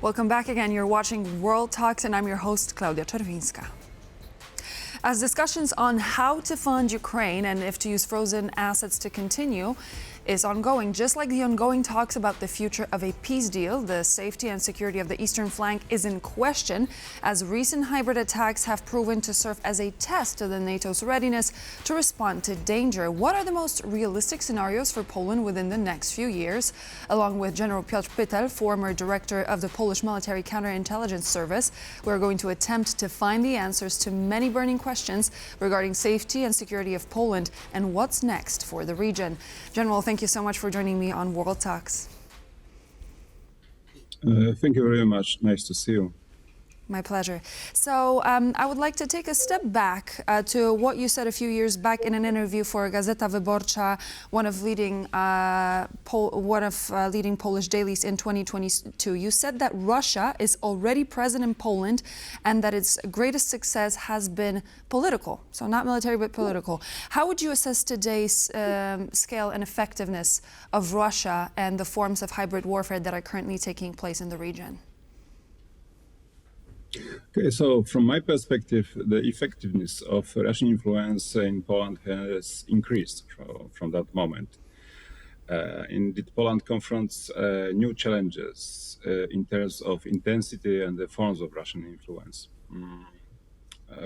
Welcome back again. You're watching World Talks, and I'm your host, Klaudia Czerwińska. As discussions on how to fund Ukraine and if to use frozen assets to continue is ongoing, just like the ongoing talks about the future of a peace deal, the safety and security of the eastern flank is in question, as recent hybrid attacks have proven to serve as a test to the NATO's readiness to respond to danger. What are the most realistic scenarios for Poland within the next few years? Along with General Piotr Pytel, former director of the Polish Military Counterintelligence Service, we're going to attempt to find the answers to many burning questions regarding safety and security of Poland and what's next for the region. General, thank you so much for joining me on World Talks. Thank you very much. Nice to see you. My pleasure. So I would like to take a step back to what you said a few years back in an interview for Gazeta Wyborcza, one of leading Polish dailies in 2022. You said that Russia is already present in Poland and that its greatest success has been political, so not military but political. How would you assess today's scale and effectiveness of Russia and the forms of hybrid warfare that are currently taking place in the region? Okay, so from my perspective, the effectiveness of Russian influence in Poland has increased from that moment. Indeed, Poland confronts new challenges in terms of intensity and the forms of Russian influence.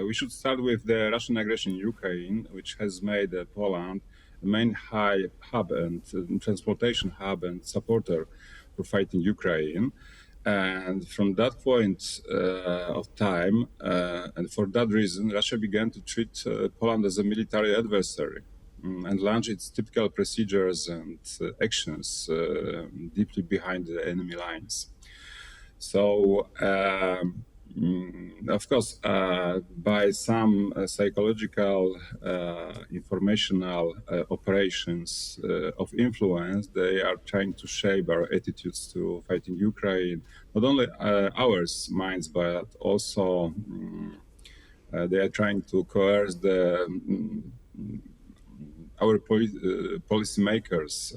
We should start with the Russian aggression in Ukraine, which has made Poland the main hub and transportation hub and supporter for fighting Ukraine. And from that point of time, and for that reason, Russia began to treat Poland as a military adversary and launch its typical procedures and actions deeply behind the enemy lines. So, of course, by some psychological, informational operations of influence, they are trying to shape our attitudes to fighting Ukraine, not only ours minds, but also they are trying to coerce our policymakers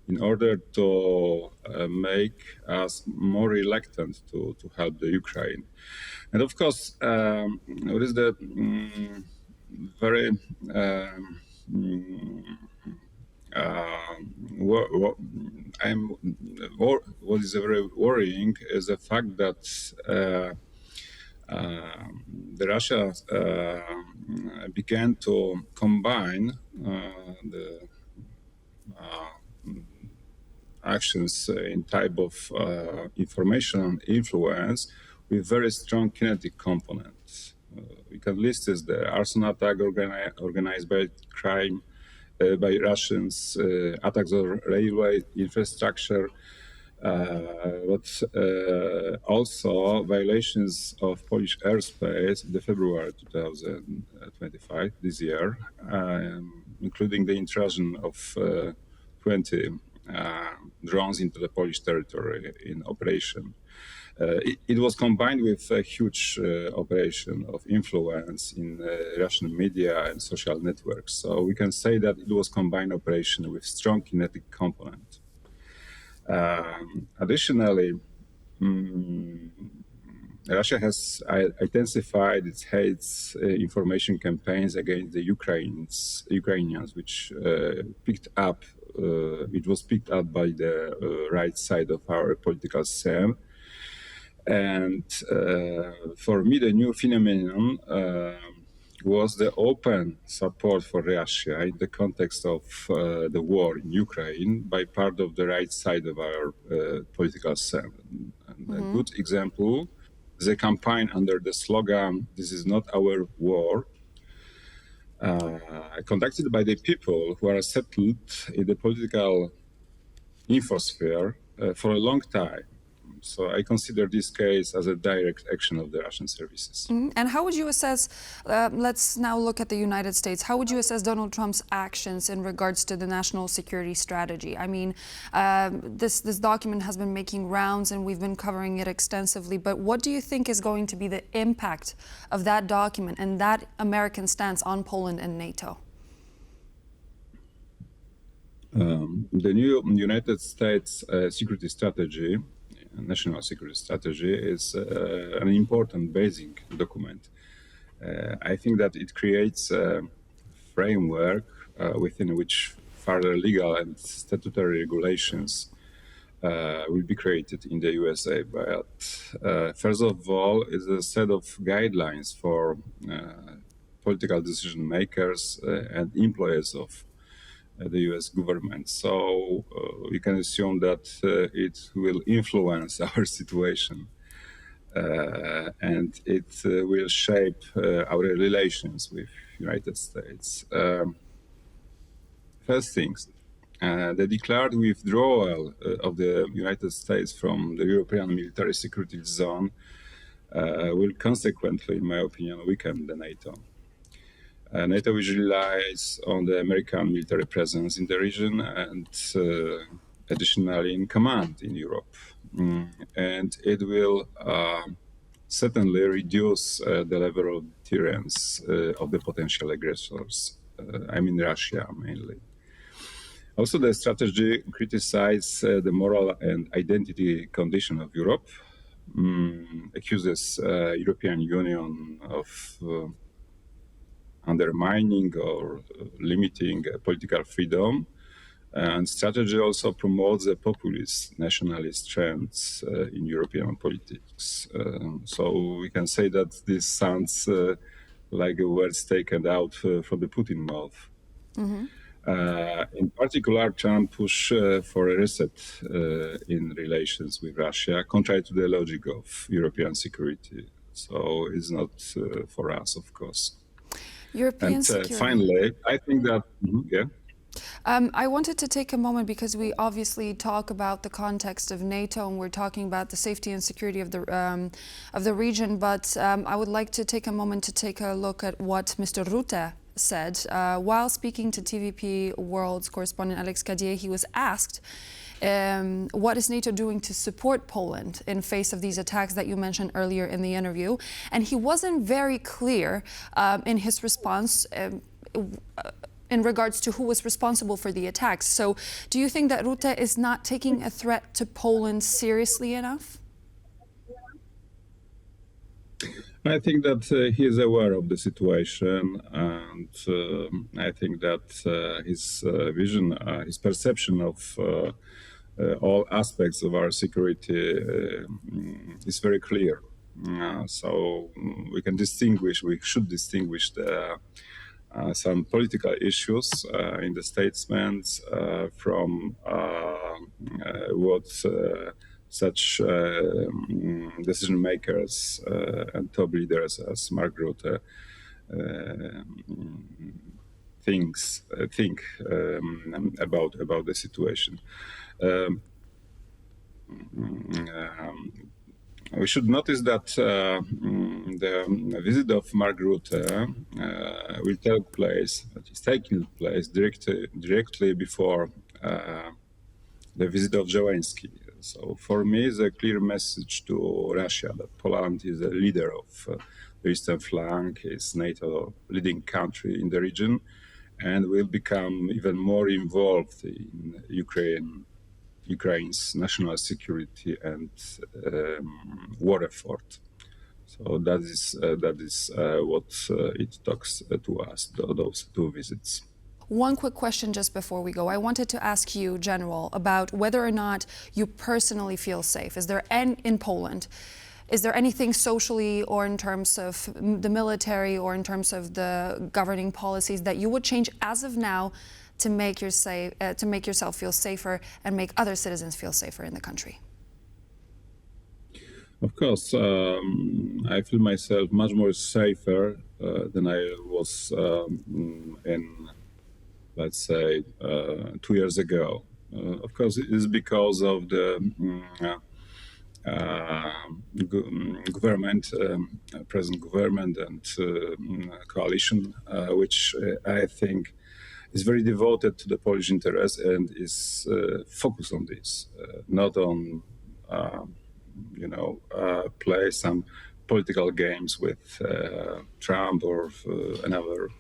in order to make us more reluctant to help the Ukraine. And of course, what is the very what is very worrying is the fact that the Russia began to combine the actions in type of information influence with very strong kinetic components. We can list as the arson attack organized by crime by Russians, attacks on railway infrastructure, but also violations of Polish airspace in the February 2025, this year, including the intrusion of 20 drones into the Polish territory in operation. It was combined with a huge operation of influence in Russian media and social networks. So we can say that it was combined operation with strong kinetic component. Additionally, Russia has intensified its hate information campaigns against the Ukrainians, which it was picked up by the right side of our political scene. And for me, the new phenomenon was the open support for Russia in the context of the war in Ukraine by part of the right side of our political scene. And a good example is a campaign under the slogan, "This is not our war," conducted by the people who are settled in the political infosphere for a long time. So I consider this case as a direct action of the Russian services. And how would you assess, let's now look at the United States, how would you assess Donald Trump's actions in regards to the national security strategy? I mean, this document has been making rounds and we've been covering it extensively, but what do you think is going to be the impact of that document and that American stance on Poland and NATO? The new United States security strategy national security strategy is an important basic document. I think that it creates a framework within which further legal and statutory regulations will be created in the USA. But first of all, is a set of guidelines for political decision makers and employees of the US government. So we can assume that it will influence our situation and it will shape our relations with United States. First things, the declared withdrawal of the United States from the European Military Security Zone will consequently, in my opinion, weaken the NATO. NATO which relies on the American military presence in the region and additionally in command in Europe. And it will certainly reduce the level of deterrence of the potential aggressors, I mean Russia mainly. Also, the strategy criticizes the moral and identity condition of Europe, accuses European Union of undermining or limiting political freedom, and strategy also promotes the populist nationalist trends in European politics. So we can say that this sounds like words taken out from the Putin mouth. Mm-hmm. In particular, Trump pushed for a reset in relations with Russia, contrary to the logic of European security. So it's not for us, of course. European security. Finally, I think that, yeah. I wanted to take a moment because we obviously talk about the context of NATO and we're talking about the safety and security of the region, but I would like to take a moment to take a look at what Mr. Rutte said. While speaking to TVP World's correspondent Alex Kadier, he was asked what is NATO doing to support Poland in face of these attacks that you mentioned earlier in the interview. And he wasn't very clear in his response in regards to who was responsible for the attacks. So do you think that Rutte is not taking a threat to Poland seriously enough? I think that he is aware of the situation, and I think that his vision, his perception of all aspects of our security is very clear. So we should distinguish some political issues in the statements from what such decision makers and top leaders as Mark Rutte think about the situation. We should notice that the visit of Mark Rutte is taking place directly before the visit of Czerwiński. So for me, it's a clear message to Russia that Poland is a leader of the eastern flank, is NATO leading country in the region, and will become even more involved in Ukraine's national security and war effort. So that is what it talks to us, those two visits. One quick question just before we go. I wanted to ask you, General, about whether or not you personally feel safe. In Poland, is there anything socially or in terms of the military or in terms of the governing policies that you would change as of now to make yourself feel safer and make other citizens feel safer in the country? Of course, I feel myself much more safer than I was in, let's say, 2 years ago. Of course, it is because of the present government and coalition, which I think is very devoted to the Polish interest and is focused on this, not on, play some political games with Trump or another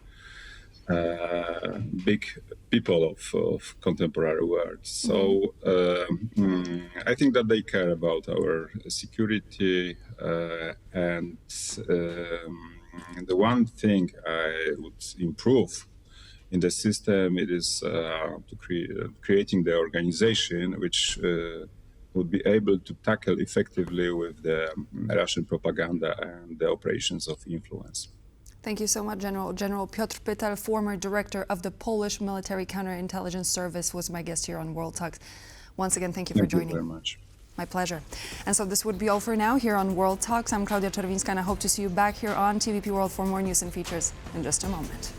big people of contemporary world. So I think that they care about our security, and the one thing I would improve in the system, it is creating the organization which would be able to tackle effectively with the Russian propaganda and the operations of influence. Thank you so much, General. General Piotr Pytel, former director of the Polish Military Counterintelligence Service, was my guest here on World Talks. Once again, thank you for joining. Thank you very much. My pleasure. And so this would be all for now here on World Talks. I'm Klaudia Czerwińska, and I hope to see you back here on TVP World for more news and features in just a moment.